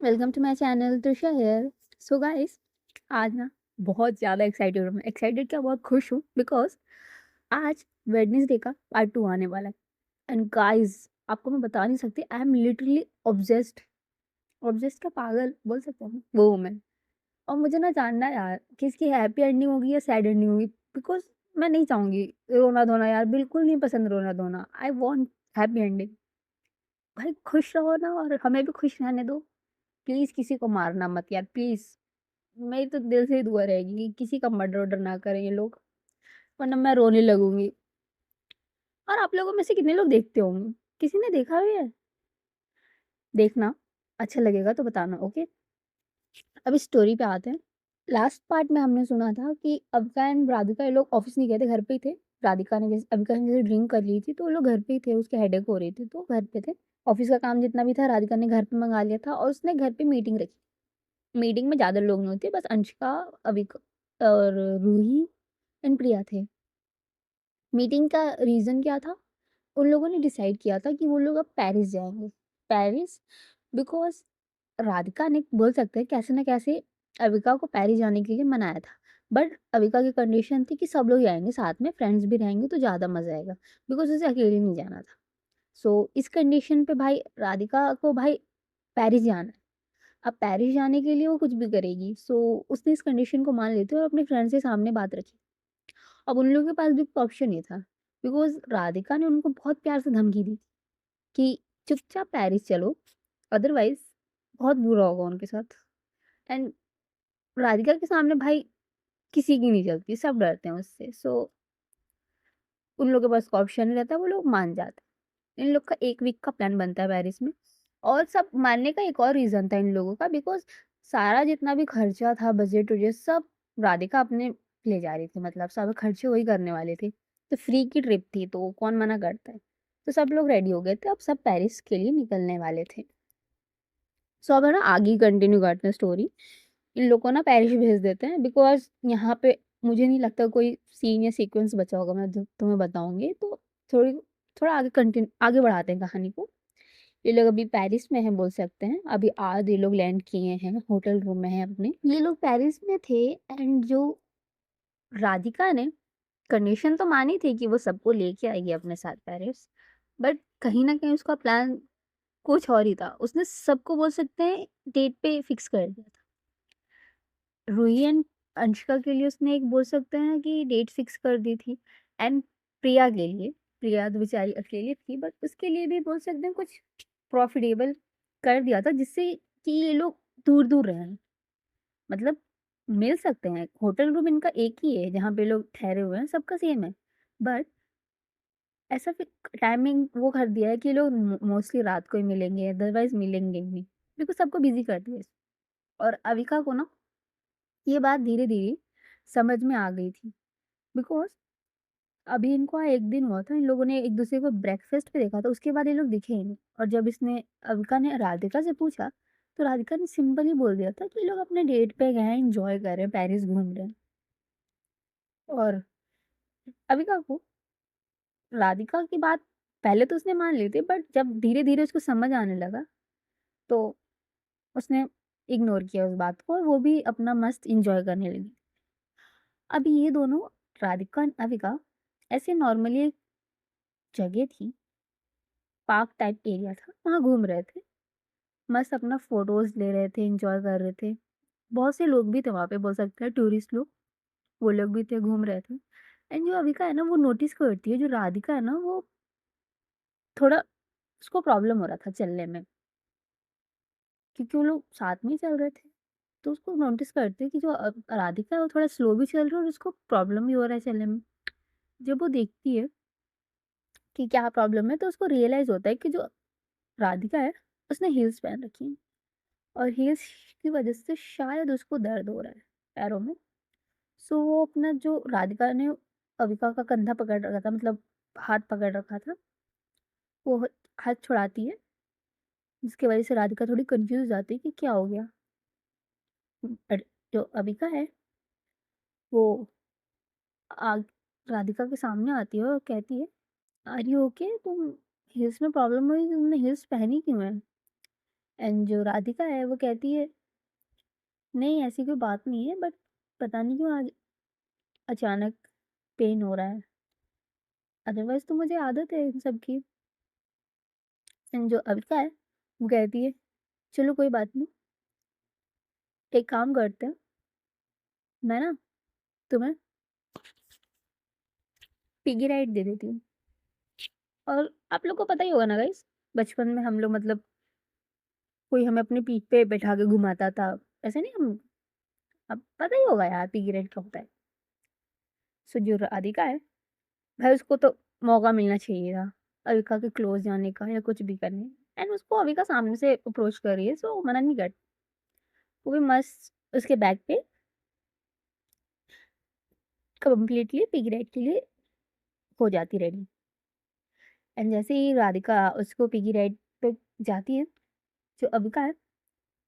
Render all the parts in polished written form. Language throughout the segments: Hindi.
Welcome to my channel Trisha here. So guys, आज ना बहुत ज़्यादा एक्साइटेड हूँ मैं। एक्साइटेड क्या, बहुत खुश हूँ बिकॉज़ आज वेडनेसडे का पार्ट 2 आने वाला है। एंड गाइस, आपको मैं बता नहीं सकती, I am literally obsessed. Obsessed क्या, पागल बोल सकते हैं, वो हूँ मैं। और मुझे ना जानना है यार कि इसकी हैप्पी एंडिंग होगी या सैड एंडिंग होगी, बिकॉज़ मैं नहीं चाहूँगी रोना-धोना यार, बिल्कुल नहीं पसंद रोना-धोना। I want happy ending. भाई खुश रहो ना और हमें भी खुश रहने दो। प्लीज़ किसी को मारना मत यार, प्लीज़। मेरी तो दिल से ही दुआ रहेगी कि किसी का मर्डर-वर्डर ना करें ये लोग, वरना मैं रोने लगूँगी। और आप लोगों में से कितने लोग देखते होंगे? किसी ने देखा भी है? देखना, अच्छा लगेगा तो बताना, ओके? अब इस स्टोरी पे आते हैं। लास्ट पार्ट में हमने सुना था कि अविका एंड राधिका ये लोग ऑफ़िस नहीं गए थे, घर पे ही थे। राधिका ने जैसे अविका ने जैसे ड्रिंक कर ली थी, तो वो लोग घर पे ही थे, उसके हेडेक हो रही थी, तो घर पे थे। ऑफ़िस का काम जितना भी था राधिका ने घर पे मँगा लिया था और उसने घर पे मीटिंग रखी। मीटिंग में ज़्यादा लोग नहीं होते, बस अंशिका, अविका और रूही एंड प्रिया थे। मीटिंग का रीज़न क्या था? उन लोगों ने डिसाइड किया था कि वो लोग अब पेरिस जाएँगे। पेरिस बिकॉज़ राधिका ने बोल सकते हैं कैसे न कैसे अविका को पेरिस जाने के लिए मनाया था। बट अविका की कंडीशन थी कि सब लोग जाएँगे साथ में, फ्रेंड्स भी रहेंगे तो ज़्यादा मज़ा आएगा, बिकॉज़ उसे अकेले नहीं जाना था। सो इस कंडीशन पे भाई राधिका को भाई पेरिस जाना है। अब पेरिस जाने के लिए वो कुछ भी करेगी। सो उसने इस कंडीशन को मान लेते और अपने फ्रेंड्स के सामने बात रखी। अब उन लोगों के पास भी कोई ऑप्शन नहीं था, बिकॉज़ राधिका ने उनको बहुत प्यार से धमकी दी कि चुपचाप पेरिस चलो, अदरवाइज़ बहुत बुरा होगा उनके साथ। एंड राधिका के सामने भाई किसी की नहीं चलती, सब डरते हैं उससे। सो उन लोगों के पास कोई ऑप्शन नहीं रहता, वो लोग मान जाते हैं। इन लोग का 1 वीक का प्लान बनता है पेरिस में। और सब मानने का एक और रीज़न था इन लोगों का, बिकॉज़ सारा जितना भी खर्चा था, बजट-वजट सब राधिका अपने ले जा रही थी, मतलब सारे खर्चे वही करने वाले थे। तो फ्री की ट्रिप थी तो कौन मना करता है। तो सब लोग रेडी हो गए थे, अब सब पेरिस के लिए निकलने वाले थे। सो अब है ना आगे कंटिन्यू करते हैं स्टोरी। इन लोग को ना पेरिस भेज देते हैं बिकॉज़ यहाँ पे मुझे नहीं लगता कोई सीन या सीक्वेंस बचा होगा, मैं जो तुम्हें बताऊँगी। तो थोड़ी थोड़ा आगे बढ़ाते हैं कहानी को। ये लोग अभी पेरिस में हैं बोल सकते हैं। अभी आज ये लोग लैंड किए हैं, होटल रूम में हैं अपने। ये लोग पेरिस में थे एंड जो राधिका ने कंडीशन तो मानी थी कि वो सबको लेके आएगी अपने साथ पेरिस, बट कहीं न कहीं उसका प्लान कुछ और ही था। उसने सबको बोल सकते हैं डेट पे फिक्स कर दिया था। रूही एंड अंशिका के लिए उसने एक बोल सकते हैं कि डेट फिक्स कर दी थी एंड प्रिया के लिए, प्रिया तो बेचारी अकेली थी बट उसके लिए भी बोल सकते हैं कुछ प्रॉफिटेबल कर दिया था जिससे कि ये लोग दूर-दूर रहें। मतलब मिल सकते हैं, होटल रूम इनका एक ही है जहाँ पे लोग ठहरे हुए हैं, सबका सेम है। बट ऐसा फिर टाइमिंग वो कर दिया है कि लोग मोस्टली रात को ही मिलेंगे, अदरवाइज़ मिलेंगे ही नहीं, बिकॉज़ सबको बिज़ी कर दिया है। और अविका को ना ये बात धीरे-धीरे समझ में आ गई थी, बिकॉज़ अभी इनको 1 दिन हुआ था, इन लोगों ने एक-दूसरे को ब्रेकफ़ास्ट पे देखा था, उसके बाद ये लोग दिखे ही नहीं। और जब इसने अविका ने राधिका से पूछा, तो राधिका ने सिंपली बोल दिया था कि ये लोग अपने डेट पे गए हैं, एन्जॉय कर रहे हैं, पेरिस घूम रहे हैं। और अविका को राधिका की बात पहले तो उसने मान ली थी, बट जब धीरे-धीरे उसको समझ आने लगा, तो उसने इग्नोर किया उस बात को और वो भी अपना मस्त एन्जॉय करने लगी। अब ये दोनों राधिका एंड अविका ऐसे नॉर्मली एक जगह थी, पार्क टाइप एरिया था, वहाँ घूम रहे थे। मस्त अपना फ़ोटोज़ ले रहे थे, एन्जॉय कर रहे थे। बहुत से लोग भी थे वहाँ पे बोल सकते हैं टूरिस्ट लोग, वो लोग भी थे, घूम रहे थे। एंड जो अविका है ना वो नोटिस करती है, जो राधिका है ना वो थोड़ा उसको प्रॉब्लम हो रहा था चलने में, क्योंकि वो लोग साथ में ही चल रहे थे। तो उसको नोटिस करती है कि जो राधिका है वो थोड़ा स्लो भी चल रही है और उसको प्रॉब्लम भी हो रहा है चलने में। जब वो देखती है कि क्या प्रॉब्लम है, तो उसको रियलाइज़ होता है कि जो राधिका है उसने हील्स पहन रखी हैं और हील्स की वज़ह से शायद उसको दर्द हो रहा है पैरों में। सो वो अपना जो राधिका ने अविका का कंधा पकड़ रखा था, मतलब हाथ पकड़ रखा था, वो हाथ छुड़ाती है, जिसकी वज़ह से राधिका थोड़ी कन्फ्यूज़ हो जाती है कि क्या हो गया? बट जो अविका है वो आग राधिका के सामने आती है और कहती है, आर यू ओके? तुम, हिल्स में प्रॉब्लम हुई, तुमने हिल्स पहनी क्यों है? एंड जो राधिका है वो कहती है, नहीं ऐसी कोई बात नहीं है, बट पता नहीं क्यों आज अचानक पेन हो रहा है, अदरवाइज तो मुझे आदत है इन सब की। एंड जो अविका है वो कहती है, चलो कोई बात नहीं, एक काम करते हैं, मैं ना तुम्हें पिगी राइड दे देती हूँ। और आप लोग को पता ही होगा ना गाइस, बचपन में हम लोग मतलब कोई हमें अपनी पीठ पे बैठा के घुमाता था, ऐसे नहीं हम, अब पता ही होगा यार पिगी राइड क्या होता है। सो जो राधिका है भाई, उसको तो मौका मिलना चाहिए था अविका के क्लोज जाने का या कुछ भी करने। एंड उसको अविका सामने से अप्रोच कर रही है, सो मना नहीं कर, वो भी मस्त उसके बैग पे कंप्लीटली पिग राइड के लिए हो जाती रेडी। एंड जैसे ही राधिका उसको पिगी राइड पे जाती है, जो अविका है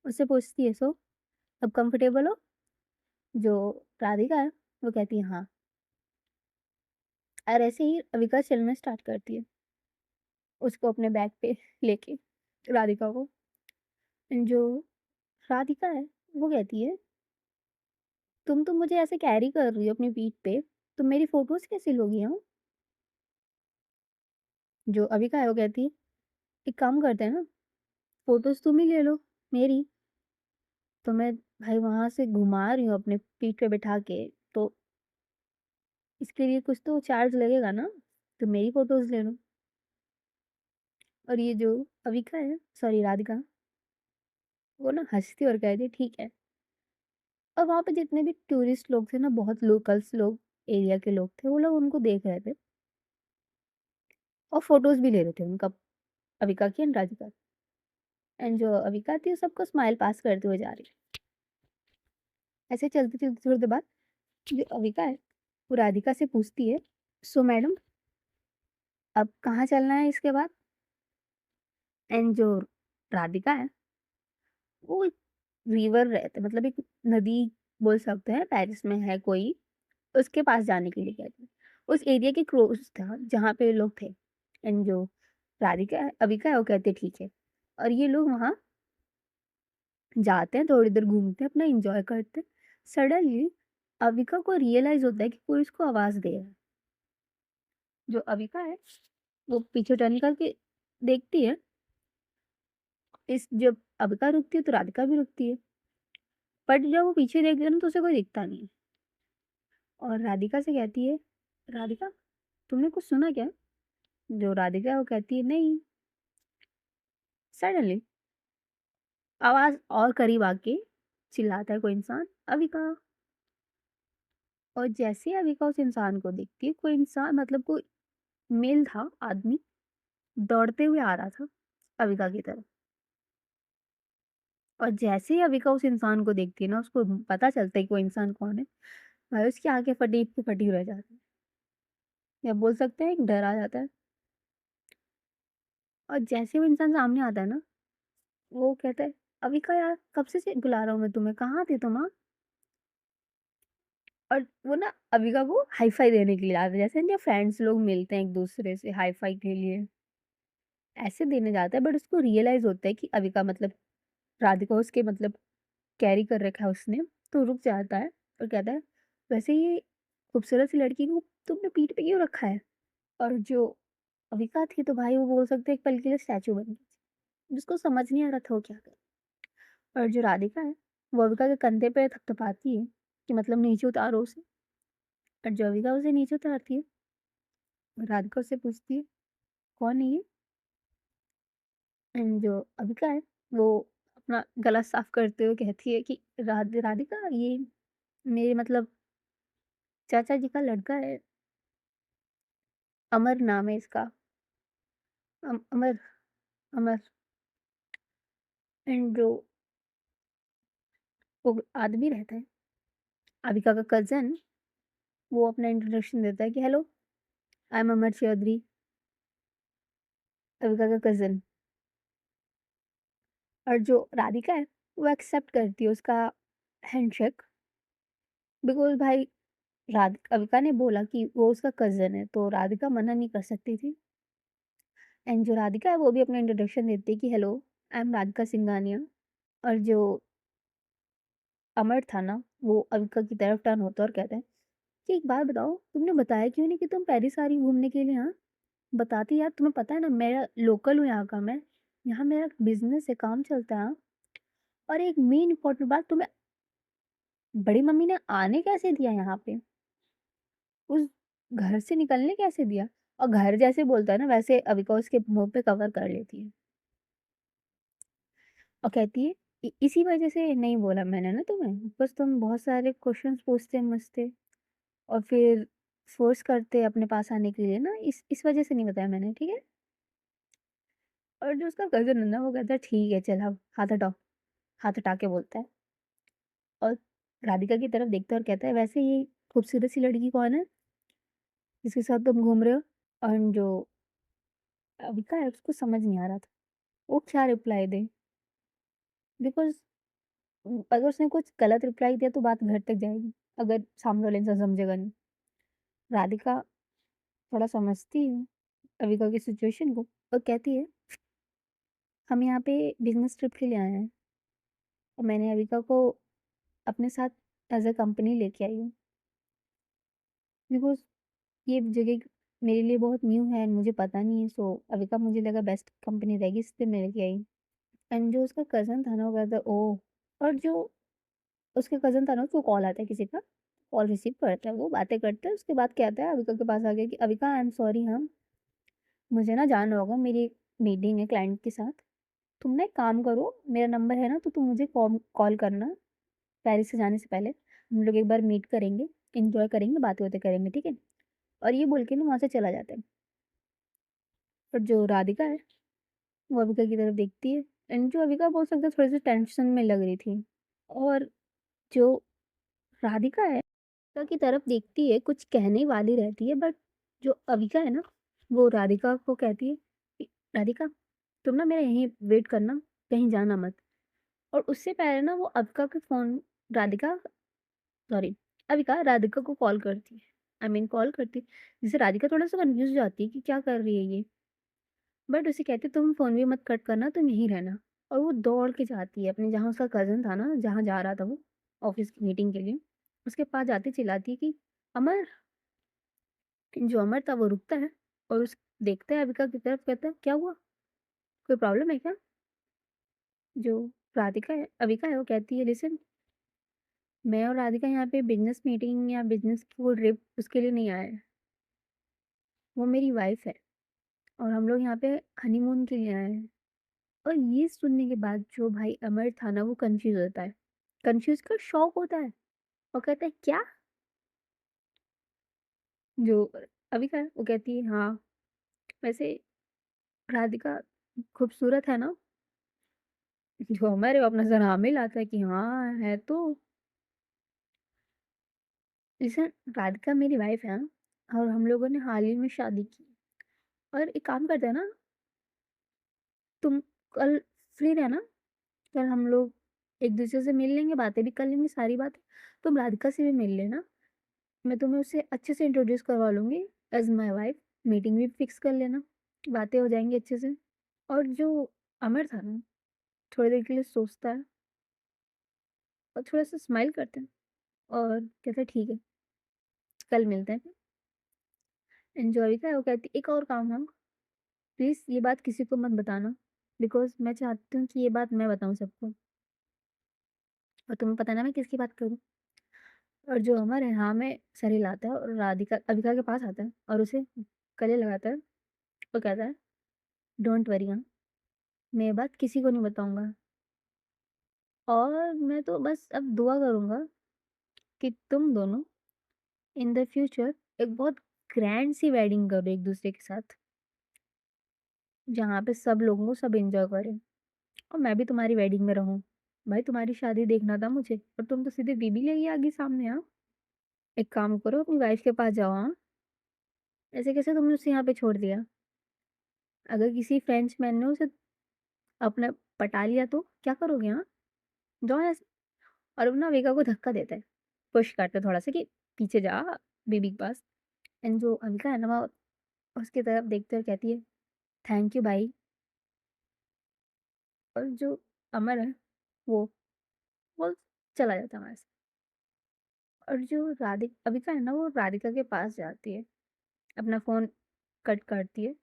उससे पूछती है, सो अब कंफर्टेबल हो? जो राधिका है वो कहती है हाँ। और ऐसे ही अविका चलना स्टार्ट करती है उसको अपने बैग पे लेके, राधिका को। And जो राधिका है वो कहती है, तुम तो मुझे ऐसे कैरी कर रही हो अपनी पीठ पे, तुम मेरी फोटोज कैसे लोगी? हो जो अविका है वो कहती है, एक काम करते हैं ना, फोटोज तुम ही ले लो मेरी, तो मैं भाई वहां से घुमा रही हूँ अपने पीठ पे बैठा के, तो इसके लिए कुछ तो चार्ज लगेगा ना, तो मेरी फोटोज ले लो। और ये जो अविका है, सॉरी राधिका, वो ना हंसती और कहती है ठीक है। और वहां पे जितने भी टूरिस्ट लोग थे ना, बहुत लोकल्स लोग, एरिया के लोग थे, वो लोग उनको देख रहे थे और फोटोज भी ले रहे थे उनका, अविका की एंड राधिका की। एंड जो अविका थी वो सबको स्माइल पास करते हुए जा रही। ऐसे चलते चलते थोड़ी देर बाद जो अविका है वो राधिका से पूछती है, सो मैडम अब कहाँ चलना है इसके बाद? एंड जो राधिका है वो एक रिवर रहते, मतलब एक नदी बोल सकते हैं, पेरिस में है कोई, उसके पास जाने के लिए कहती है। उस एरिया के क्लोज था जहाँ पे लोग थे। एंड जो राधिका है, अविका है, वो कहते ठीक है। और ये लोग वहाँ जाते हैं, थोड़ी देर घूमते हैं, अपना एंजॉय करते हैं। सडनली अविका को रियलाइज होता है कि कोई उसको आवाज दे रहा है। जो अविका है वो पीछे टर्न करके देखती है, इस जब अविका रुकती है तो राधिका भी रुकती है, बट जब वो पीछे देखती है ना तो उसे कोई दिखता नहीं है। और राधिका से कहती है, राधिका तुमने कुछ सुना क्या? जो राधिका है वो कहती है नहीं। सडनली आवाज और करीब आके चिल्लाता है कोई इंसान, अविका। और जैसे ही अविका उस इंसान को देखती है, कोई इंसान मतलब कोई मेल था, आदमी दौड़ते हुए आ रहा था अविका की तरफ। और जैसे ही अविका उस इंसान को देखती है ना, उसको पता चलता है कि वो इंसान कौन है, भाई उसकी आंखें फटी की फटी रह जाती है, या बोल सकते हैं एक डर आ जाता है। और जैसे वो इंसान सामने आता है ना, वो कहता है, अविका यार कब से बुला रहा हूँ मैं तुम्हें, कहाँ थी तुम? हाँ? और वो ना अविका को हाई फाई देने के लिए आता है, जैसे ना फ्रेंड्स लोग मिलते हैं एक दूसरे से हाई फाई के लिए, ऐसे देने जाता है। बट उसको रियलाइज होता है कि अविका मतलब राधिका उसके मतलब कैरी कर रखा है उसने, तो रुक जाता है और कहता है, वैसे ये खूबसूरत सी लड़की को तुमने पीठ पे क्यों रखा है? और जो अविका थी तो भाई वो बोल सकते हैं एक पल के लिए स्टैचू बन गई, जिसको समझ नहीं आ रहा था वो क्या करे। और जो राधिका है वो अविका के कंधे पे थपथपाती है कि मतलब नीचे उतारो उसे। और जो अविका उसे नीचे उतारती है, राधिका उससे पूछती है, कौन है ये? एंड जो अविका है वो अपना गला साफ करते हुए कहती है कि राधिका ये मेरे मतलब चाचा जी का लड़का है, अमर नाम है इसका। अमर, अमर। एंड जो वो आदमी रहता है अविका का कजन, वो अपना इंट्रोडक्शन देता है कि हेलो, आई एम अमर चौधरी, अविका का कजन। और जो राधिका है वो एक्सेप्ट करती है उसका हैंडशेक, बिकॉज भाई अविका ने बोला कि वो उसका कजन है, तो राधिका मना नहीं कर सकती थी। एंड जो राधिका है वो भी अपना इंट्रोडक्शन देती है कि hello, I am Radhika Singhania. और जो अमर था ना, वो अविका की तरफ टर्न होता है और कहता है कि एक बात बताओ, तुमने बताया क्यों नहीं कि तुम पेरिस आ रही हो घूमने के लिए? हाँ, बताती यार, तुम्हें पता है ना मेरा लोकल हूँ यहाँ का मैं, यहाँ मेरा बिजनेस है, काम चलता है। हाँ? और एक मेन इम्पोर्टेंट बात, तुम्हें बड़ी मम्मी ने आने कैसे दिया यहाँ पे, उस घर से निकलने कैसे दिया? और घर जैसे बोलता है ना, वैसे अविका उसके मुंह पे कवर कर लेती है और कहती है इसी वजह से नहीं बोला मैंने ना तुम्हें, बस तुम बहुत सारे क्वेश्चंस पूछते मुझसे और फिर फोर्स करते अपने पास आने के लिए ना, इस वजह से नहीं बताया मैंने, ठीक है? और जो उसका कज़न है ना, वो कहता है ठीक है चल, अब हाथ हटाओ, हाथ हटा के बोलता है। और राधिका की तरफ देखता है और कहता है वैसे ये खूबसूरत सी लड़की कौन है जिसके साथ तुम घूम रहे हो? और जो अविका है उसको समझ नहीं आ रहा था वो क्या रिप्लाई दे, बिकॉज अगर उसने कुछ गलत रिप्लाई दिया तो बात घर तक जाएगी, अगर सामने वाले इंसान समझेगा नहीं। राधिका थोड़ा समझती है अविका की सिचुएशन को और कहती है हम यहाँ पे बिजनेस ट्रिप के लिए आए हैं और मैंने अविका को अपने साथ एज अ कंपनी लेके आई हूँ, बिकॉज ये जगह मेरे लिए बहुत न्यू है and मुझे पता नहीं है, सो अविका मुझे लगा बेस्ट कंपनी रहेगी, इसलिए मैं लेके आई। एंड जो उसका कज़न था ना, वो कहता है ओह। और जो उसके कज़न था ना, उसको कॉल आता है किसी का, कॉल रिसीव करता है, वो बातें करते हैं, उसके बाद कहता है अविका के पास आके कि अविका आई एम सॉरी, हाँ मुझे ना जाना होगा, मेरी मीटिंग है क्लाइंट के साथ। तुम ना एक काम करो, मेरा नंबर है ना, तो तुम मुझे कॉल करना पेरिस से जाने से पहले, हम लोग एक बार मीट करेंगे, एंजॉय करेंगे, बातें होते करेंगे, ठीक है? और ये बोल के ना वहाँ से चला जाता है। और जो राधिका है, वो अविका की तरफ देखती है एंड जो अविका बोल सकते हैं थोड़ी सी टेंशन में लग रही थी। और जो राधिका है, अविका की तरफ देखती है, कुछ कहने वाली रहती है, बट जो अविका है ना, वो राधिका को कहती है कि राधिका तुम ना मेरे यहीं वेट करना, कहीं जाना मत। और उससे पहले ना वो अविका के फ़ोन, राधिका, सॉरी, अविका राधिका को कॉल करती है, आई मीन कॉल करती है, जिससे राधिका थोड़ा-सा कन्फ्यूज़ हो जाती है कि क्या कर रही है ये? बट उसे कहती है तुम फ़ोन भी मत कट करना, तुम यहीं रहना। और वो दौड़ के जाती है अपने, जहाँ उसका कज़न था ना, जहाँ जा रहा था वो ऑफ़िस की मीटिंग के लिए, उसके पास जाती चिल्लाती है कि अमर! जो अमर था वो रुकता है और उस देखता है अविका की तरफ, कहता है क्या हुआ? कोई प्रॉब्लम है क्या? जो राधिका है, अविका है, वो कहती है लिसन, मैं और राधिका यहाँ पे बिज़नेस मीटिंग या बिज़नेस की वो ट्रिप उसके लिए नहीं आए हैं। वो मेरी वाइफ़ है और हम लोग यहाँ पे हनीमून के लिए आए हैं। और ये सुनने के बाद जो भाई अमर था ना, वो कन्फ्यूज़ होता है। कन्फ्यूज़ क्या, शॉक होता है और कहता है क्या? जो अविका है वो कहती है हाँ, वैसे राधिका खूबसूरत है ना? जो अमर है वो अपना सर हाँ में हिलाता है कि हाँ, है तो। लिसन, राधिका मेरी वाइफ़ है, हाँ, और हम लोगों ने हाल ही में शादी की। और एक काम करते हैं ना, तुम कल फ्री रहना, कल हम लोग एक-दूसरे से मिल लेंगे, बातें भी कर लेंगे, सारी बातें। तुम राधिका से भी मिल लेना, मैं तुम्हें उससे अच्छे से इंट्रोड्यूस करवा लूँगी एज़ माय वाइफ़, मीटिंग भी फिक्स कर लेना, बातें हो जाएँगी अच्छे से। और जो अमर था ना, थोड़ी देर के लिए सोचता है और थोड़ा-सा स्माइल करता है और कहता है ठीक है, कल मिलते हैं फिर। एन्जॉय का वो कहती है एक और काम, हाँ, प्लीज़ ये बात किसी को मत बताना, बिकॉज़ मैं चाहती हूँ कि ये बात मैं बताऊँ सबको और तुम्हें पता है ना मैं किसकी बात करूँ। और जो अमर है हाँ में सर हिलाता है और राधिका अविका के पास आता है और उसे गले लगाता है और कहता है डोंट वरी, हाँ, मैं ये बात किसी को नहीं बताऊँगा और मैं तो बस अब दुआ करूँगा कि तुम दोनों इन द फ्यूचर एक बहुत ग्रैंड सी वेडिंग करो एक-दूसरे के साथ, जहाँ पे सब लोगों को सब एन्जॉय करें और मैं भी तुम्हारी वेडिंग में रहूँ। भाई तुम्हारी शादी देखना था मुझे और तुम तो सीधे बीबी लेके आ गई सामने, हाँ। एक काम करो अपनी वाइफ़ के पास जाओ, हाँ। ऐसे कैसे तुमने उसे यहाँ पे छोड़ दिया? अगर किसी फ्रेंचमैन ने उसे अपना पटा लिया तो क्या करोगे, हाँ? जाओ यहाँ से। और वो ना वेगा को धक्का देता है, पुश करता है थोड़ा-सा कि पीछे जा बेबी के पास। एंड जो अविका है ना, वो उसकी तरफ देखते हुए कहती है, थैंक यू भाई। और जो अमर है वो वो चला जाता है वहाँ से। और जो अविका है ना, वो राधिका के पास जाती है, अपना फ़ोन कट करती है।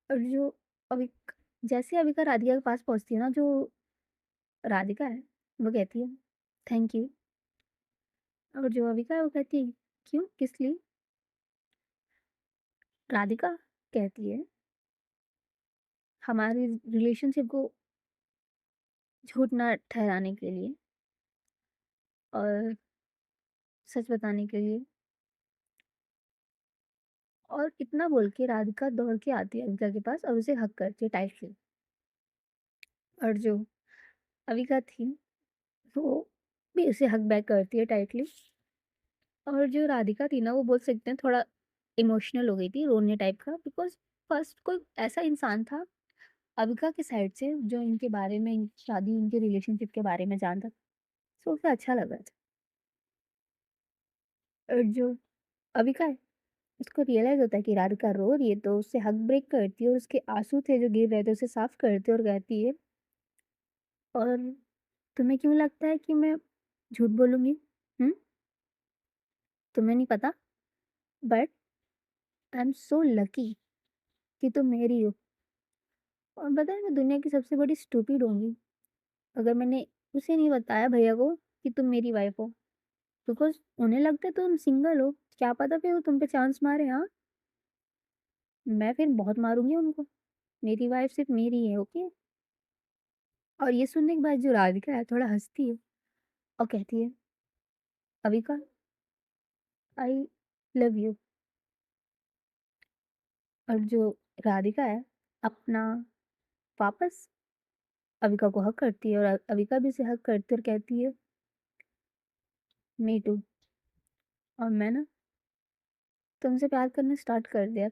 और जो अविक जैसे अविका राधिका के पास पहुँचती है ना, जो राधिका है, वो कहती है, "थैंक यू।" और जो अविका है, वो कहती है, "क्यों? किस लिए?" राधिका कहती है, "हमारी रिलेशनशिप को झूठ ना ठहराने के लिए और सच बताने के लिए।" और इतना बोल के राधिका दौड़ के आती है अविका के पास और उसे हग करती है टाइटली। और जो अविका थी, वो भी उसे हग बैक करती है टाइटली। और जो राधिका थी ना, वो बोल सकते हैं थोड़ा इमोशनल हो गई थी, रोने टाइप का, बिकॉज़ फर्स्ट कोई ऐसा इंसान था अविका के साइड से जो इनके बारे में, इनकी शादी, इनके रिलेशनशिप के बारे में जानता था। सो उसे अच्छा लगा था। और जो अविका है, उसको रियलाइज़ होता है कि राधिका रो रही है, तो उससे हग ब्रेक करती है और उसके आँसू थे जो गिर रहे थे, उसे साफ करती है और कहती है, "और तुम्हें क्यों लगता है कि मैं झूठ बोलूँगी? हुँ? तुम्हें नहीं पता? But I am so lucky कि तुम मेरी हो। और पता है, मैं दुनिया की सबसे बड़ी स्टूपिड होंगी अगर मैंने उसे नहीं बताया भैया को कि तुम मेरी वाइफ़ हो। बिकॉज़ उन्हें लगता है तुम सिंगल हो, क्या पता फिर वो तुम पे चांस मारे, हाँ? मैं फिर बहुत मारूँगी उनको। मेरी वाइफ़ सिर्फ़ मेरी है, ओके?" और ये सुनने के बाद जो राधिका है थोड़ा हँसती है और कहती है, "अविका, आई लव यू।" और जो राधिका है, अपना वापस अविका को हग करती है और अविका भी उसे हग करती है और कहती है, "मी टू। और मैं ना तुमसे प्यार करना स्टार्ट कर दिया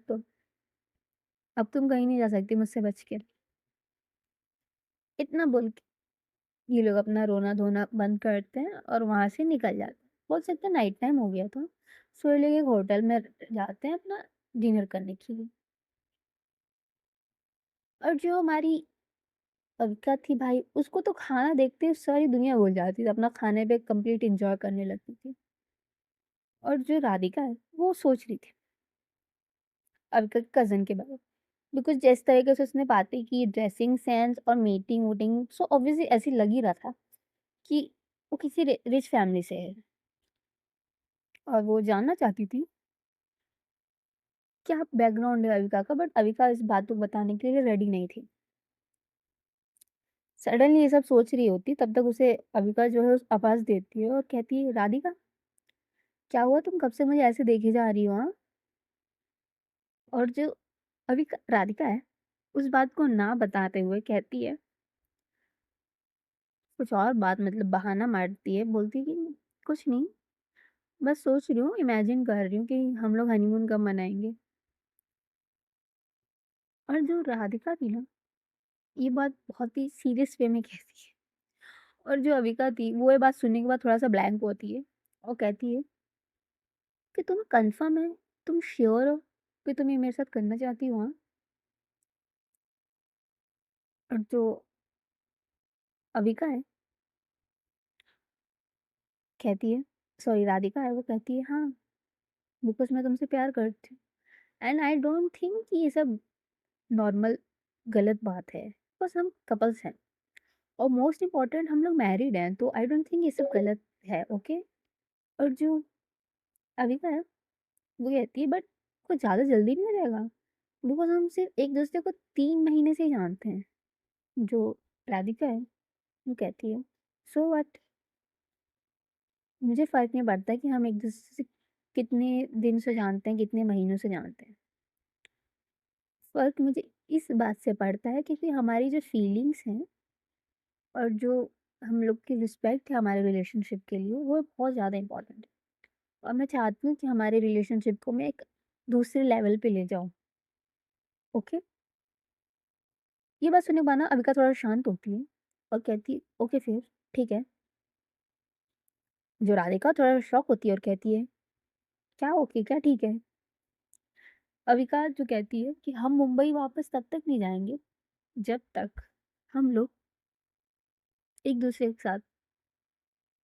अब तुम कहीं नहीं जा सकती मुझसे बच के।" इतना बोल के ये लोग अपना रोना-धोना बंद करते हैं और वहाँ से निकल जाते हैं। बोल सकते हैं नाइट टाइम हो गया था, सो ये लोग एक होटल में जाते हैं अपना डिनर करने के लिए। और जो हमारी अविका थी भाई, उसको तो खाना देखते ही सारी दुनिया भूल जाती थी, अपना खाने पे कंप्लीट एन्जॉय करने लगती थी। और जो राधिका है, वो सोच रही थी अविका के कज़िन के बारे में। बिकॉज़ जिस तरीके से उसने बातें की, ड्रेसिंग सेंस और मीटिंग-वूटिंग, सो ऑब्वियसली ऐसे लग ही रहा था कि वो किसी रिच फैमिली से है। और वो जानना चाहती थी क्या बैकग्राउंड है अविका का, बट अविका इस बात को बताने के लिए रेडी नहीं थी। सडनली ये सब सोच रही होती, तब तक उसे अविका जो है आवाज़ देती है और कहती है, "राधिका, क्या हुआ, तुम कब से मुझे ऐसे देखे जा रही हो, हाँ?" और जो अविका राधिका है, उस बात को ना बताते हुए कहती है कुछ और बात, मतलब बहाना मारती है, बोलती है कि कुछ नहीं, बस सोच रही हूँ, इमेजिन कर रही हूँ कि हम लोग हनीमून कब मनाएँगे। और जो राधिका थी ना, ये बात बहुत ही सीरियस वे में कहती है। और जो अविका थी, वो ये बात सुनने के बाद थोड़ा-सा ब्लैंक होती है और कहती है कि तुम्हें कन्फर्म है? तुम श्योर हो कि तुम ये मेरे साथ करना चाहती हो, हाँ? और जो अविका है, कहती है, सॉरी राधिका है, वो कहती है, "हाँ, बिकॉज़ मैं तुमसे प्यार करती हूँ एंड आई डोंट थिंक कि ये सब नॉर्मल गलत बात है, बिकॉज़ हम कपल्स हैं और मोस्ट इम्पोर्टेंट हम लोग मैरिड हैं, तो आई डोंट थिंक ये सब गलत है, ओके?" और जो अविका है, वो कहती है, "बट कुछ ज़्यादा जल्दी नहीं हो जाएगा? बिकॉज़ हम सिर्फ एक-दूसरे को 3 महीने से ही जानते हैं।" जो राधिका है, वो कहती है, "सो व्हाट? मुझे फ़र्क नहीं पड़ता कि हम एक-दूसरे से कितने दिन से जानते हैं, कितने महीनों से जानते हैं। फ़र्क मुझे इस बात से पड़ता है क्योंकि हमारी जो फीलिंग्स हैं और जो हम लोग की रिस्पेक्ट है हमारे रिलेशनशिप के लिए, वो बहुत ज़्यादा इम्पोर्टेंट है और मैं चाहती हूँ कि हमारे रिलेशनशिप को मैं एक दूसरे लेवल पे ले जाऊँ, ओके?" ये बात सुनने के बाद ना अविका थोड़ा शांत होती है और कहती है, "ओके फिर, ठीक है।" जो राधिका थोड़ा शॉक होती है और कहती है, "क्या ओके? क्या ठीक है?" अविका जो कहती है कि हम मुंबई वापस तब तक नहीं जाएँगे जब तक हम लोग एक दूसरे के साथ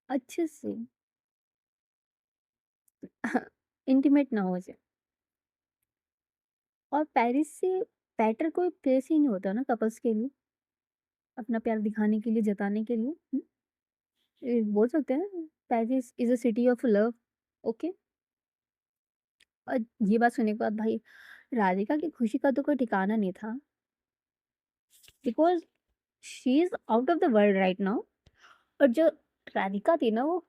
अच्छे से इंटीमेट ना हो जाए। और पेरिस से बेटर कोई प्लेस ही नहीं होता ना कपल्स के लिए, अपना प्यार दिखाने के लिए, जताने के लिए। बोल सकते हैं Paris is a city of love. Okay. और ये बात सुनने के बाद भाई, राधिका की खुशी का तो कोई ठिकाना नहीं था, because she is out of the world right now. और जो राधिका थी ना, वो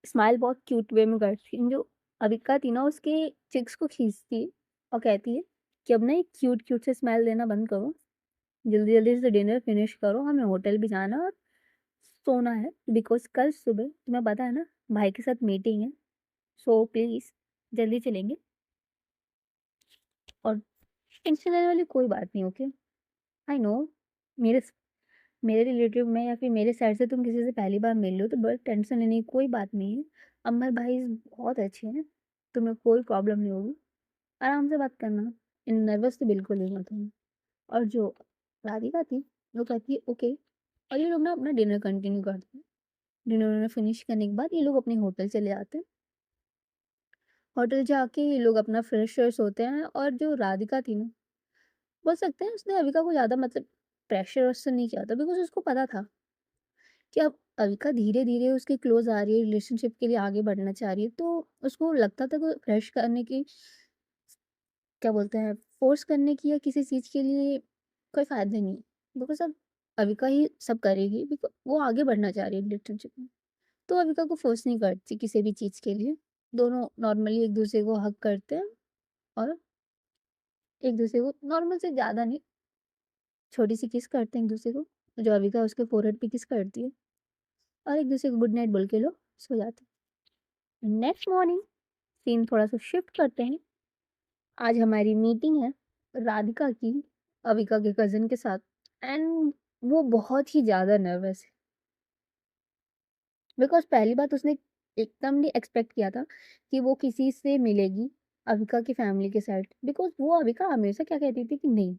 स्माइल बहुत क्यूट वे में करती थी। जो अविका थी ना, उसके चिक्स को खींचती और कहती है कि अब ना ये क्यूट क्यूट से स्माइल देना बंद करो, जल्दी जल्दी से डिनर फिनिश करो, हमें होटल भी जाना और सोना है, बिकॉज कल सुबह तुम्हें पता है ना भाई के साथ मीटिंग है। सो प्लीज जल्दी चलेंगे। और टेंशन लेने वाली कोई बात नहीं। ओके, आई नो मेरे मेरे रिलेटिव में या फिर मेरे साइड से तुम किसी से पहली बार मिल लो, तो बस टेंशन लेने की कोई बात नहीं है। अमर भाई बहुत अच्छे हैं, तुम्हें कोई प्रॉब्लम नहीं होगी। आराम से बात करना, इन नर्वस तो बिल्कुल ही मत होना। और जो राधिका थी, वो कहती है ओके। और ये लोग ना अपना डिनर कंटिन्यू करते हैं। डिनर फिनिश करने के बाद ये लोग अपने होटल चले जाते हैं। होटल जाके ये लोग अपना फ्रेश व्रेश होते हैं। और जो राधिका थी ना, बोल सकते हैं उसने अविका को ज़्यादा मतलब प्रेशर वैसे नहीं किया था, बिकॉज उसको पता था कि अब अविका धीरे धीरे उसके क्लोज आ रही है, रिलेशनशिप के लिए आगे बढ़ना चाह रही है। तो उसको लगता था कि फ्रेश करने की, क्या बोलते हैं, फोर्स करने की या किसी चीज़ के लिए कोई फ़ायदा नहीं है। बिकॉज अब अविका ही सब करेगी, बिकॉज वो आगे बढ़ना चाह रही है रिलेशनशिप में। तो अविका को फोर्स नहीं करती किसी भी चीज़ के लिए। दोनों नॉर्मली एक दूसरे को हग करते हैं और एक दूसरे को नॉर्मल से ज़्यादा नहीं, छोटी सी किस करते हैं एक दूसरे को। जो अविका है उसके फोrehead पे किस करती है और एक दूसरे को गुड नाइट बोल के लोग सो जाते हैं। नेक्स्ट मॉर्निंग सीन थोड़ा सा शिफ्ट करते हैं। आज हमारी मीटिंग है राधिका की, अविका के कज़न के साथ। एंड वो बहुत ही ज़्यादा नर्वस है, बिकॉज़ पहली बात उसने एकदम नहीं एक्सपेक्ट किया था कि वो किसी से मिलेगी अविका की फैमिली के साथ। बिकॉज़ वो अविका हमेशा क्या कहती थी कि नहीं,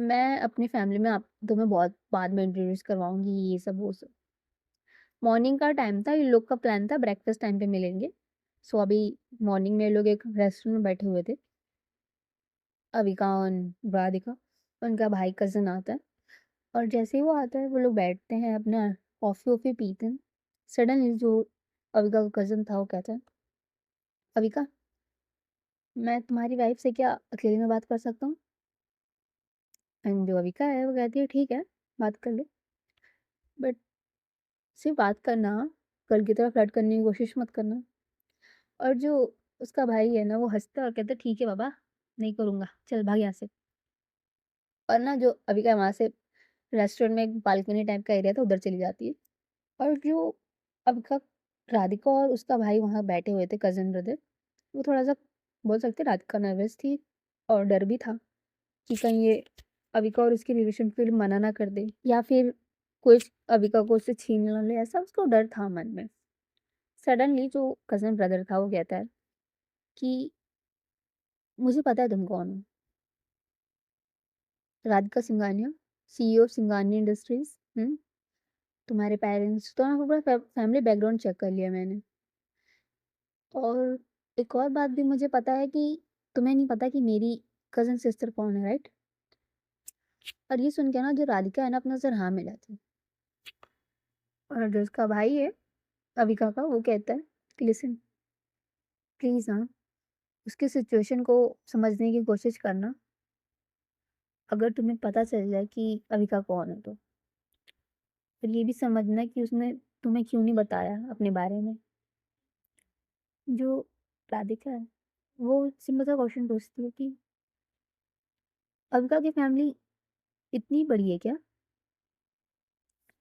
मैं अपनी फैमिली में आप तुम्हें बहुत बाद में इंट्रोड्यूस करवाऊँगी, ये सब वो सब। मॉर्निंग का टाइम था, इन लोग का प्लान था ब्रेकफास्ट टाइम पे मिलेंगे। सो अभी मॉर्निंग में ये लोग एक रेस्टोरेंट में बैठे हुए थे, अविका और राधिका। उनका भाई कज़न आता है। और जैसे ही वो आता है, वो लोग बैठते हैं, अपना कॉफ़ी-वॉफ़ी पीते हैं। सडनली जो अविका का कज़न था, वो कहता है, "अविका, मैं तुम्हारी वाइफ़ से क्या अकेले में बात कर सकता हूँ?" एंड जो अविका है, वो कहती है, "ठीक है, बात कर ले, बट सिर्फ़ बात करना हाँ, कल की तरह फ्लर्ट करने की कोशिश मत करना।" और जो उसका भाई है ना, वो हँसता है और कहता है, "ठीक है बाबा, नहीं करूँगा, चल भाग यहाँ से।" और ना जो अविका वहाँ से रेस्टोरेंट में एक बालकनी टाइप का एरिया था, उधर चली जाती है। और जो अविका, राधिका और उसका भाई वहाँ बैठे हुए थे, कज़न ब्रदर। वो थोड़ा-सा बोल सकते हैं राधिका नर्वस थी और डर भी था कि कहीं ये अविका और उसकी रिलेशनशिप के लिए मना ना कर दे या फिर कोई अविका को उससे छीन ना ले, ऐसा उसको डर था मन में। सडनली जो कज़न ब्रदर था, वो कहता है कि मुझे पता है तुम कौन हो, Radhika Singhania, CEO of Singhania industries. तुम्हारे पेरेंट्स तो ना पूरा फैमिली बैकग्राउंड चेक कर लिया मैंने। और एक और बात भी मुझे पता है कि तुम्हें नहीं पता कि मेरी कज़न सिस्टर कौन है, राइट? और ये सुन के ना जो राधिका है ना, अपना सिर हाँ मिलाती है। और जो उसका भाई है अविका का, वो कहता है कि लिसन, प्लीज़ हाँ, उसकी सिचुएशन को समझने की कोशिश करना। अगर तुम्हें पता चल जाए कि अविका कौन है, तो फिर ये भी समझना कि उसने तुम्हें क्यों नहीं बताया अपने बारे में। जो राधिका है, वो सिंपल सा क्वेश्चन पूछती है कि अविका की फैमिली इतनी बड़ी है क्या?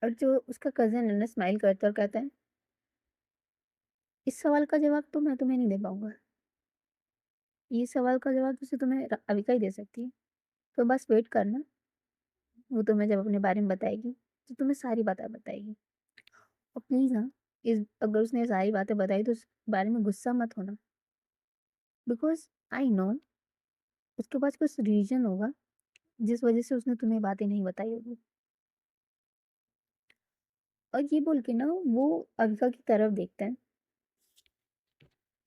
और जो उसका कज़न है ना, स्माइल करता है और कहता है, इस सवाल का जवाब तो मैं तुम्हें नहीं दे पाऊँगा। ये सवाल का जवाब तो सिर्फ़ तुम्हें अविका ही दे सकती है। तो बस वेट करना, वो तुम्हें जब अपने बारे में बताएगी, तो तुम्हें सारी बातें बताएगी। और प्लीज़ हाँ, इस अगर उसने सारी बातें बताई तो उस बारे में गुस्सा मत होना, बिकॉज़ आई नो उसके पास कुछ रीज़न होगा जिस वजह से उसने तुम्हें बातें नहीं बताई होगी। और ये बोल के ना वो अविका की तरफ देखता है,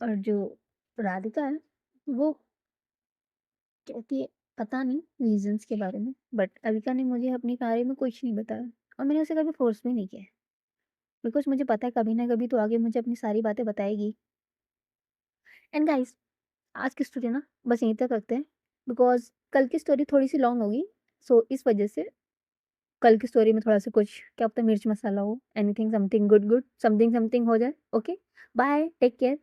और जो राधिका है वो कहती है पता नहीं रीजंस के बारे में, बट अविका ने मुझे अपने बारे में कुछ नहीं बताया, और मैंने उसे कभी फोर्स भी नहीं किया, बिकॉज मुझे पता है कभी ना कभी तो आगे मुझे अपनी सारी बातें बताएगी। एंड गाइस, आज की स्टोरी ना बस यहीं तक रखते हैं, बिकॉज कल की स्टोरी थोड़ी सी लॉन्ग होगी। सो इस वजह से कल की स्टोरी में थोड़ा सा कुछ क्या पता मिर्च मसाला हो, anything something good good something something हो जाए। Okay, bye, take care.